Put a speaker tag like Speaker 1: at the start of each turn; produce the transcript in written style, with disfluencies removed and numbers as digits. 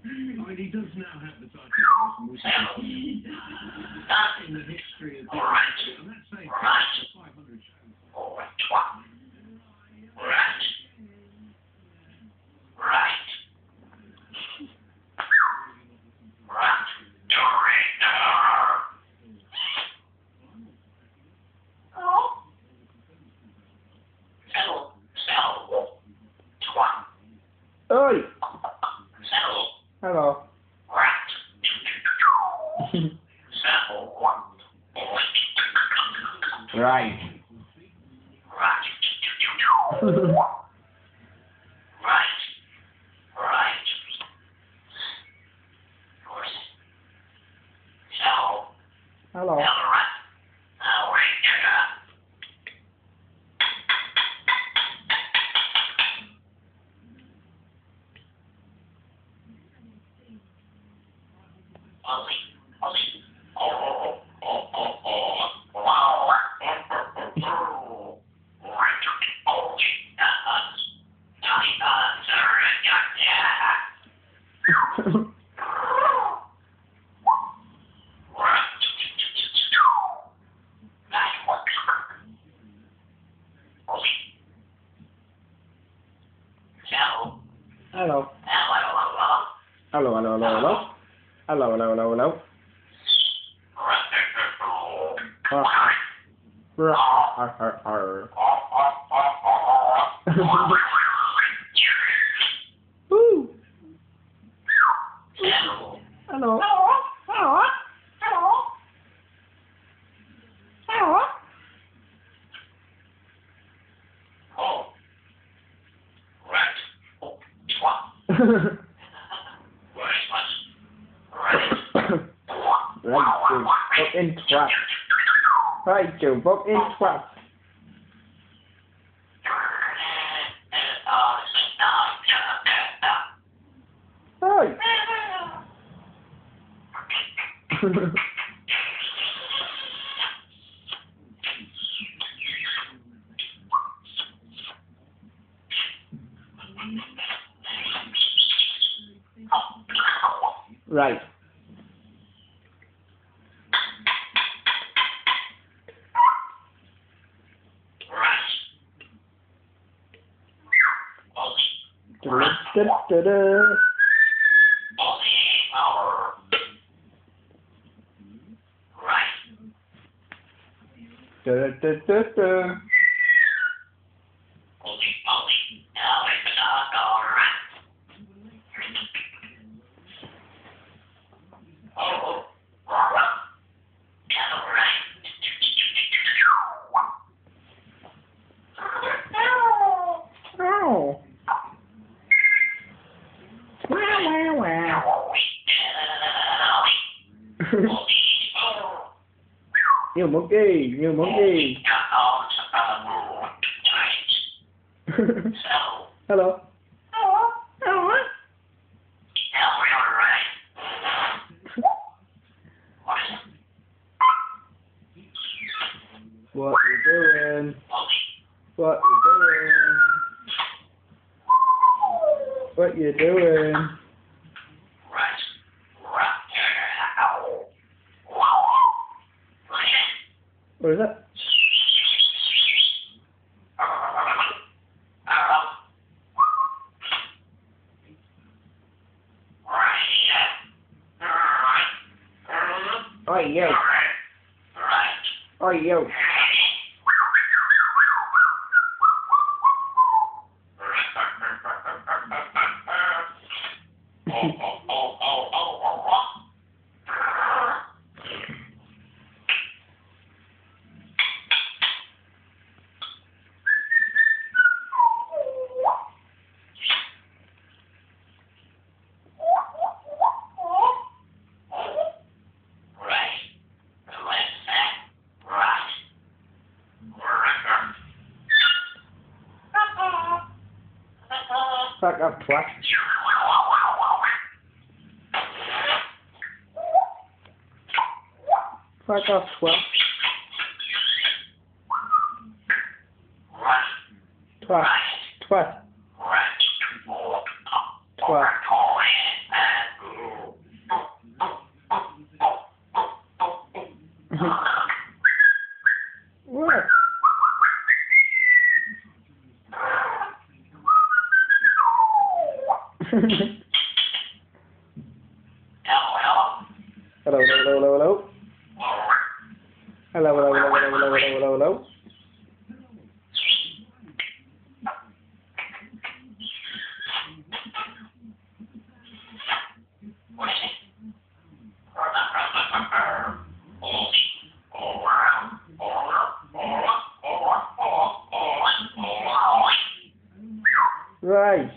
Speaker 1: I mean, he does now have the title of most in the history of the and that's saying 500 shows.
Speaker 2: Oi! Hello. Right. Hello. Hello. Hello, hello, hello, hello. Hello, hello, hello, hello. Woo. Hello. Right, in trap. Right, Joe, book in trap. Hey. Right. Da-da-da-da. Da-da-da-da-da. Oh. Wow, wow, wow. You monkey, you monkey. Hello. What you doing? What you doing? What you doing? What is that? Oi, yo. Oi, yo. Fuck up, twat. Fuck off, twat. Twat. Twat. Twat. Hello, hello, hello, hello. Hello, hello, hello, hello, hello, hello, hello. Right.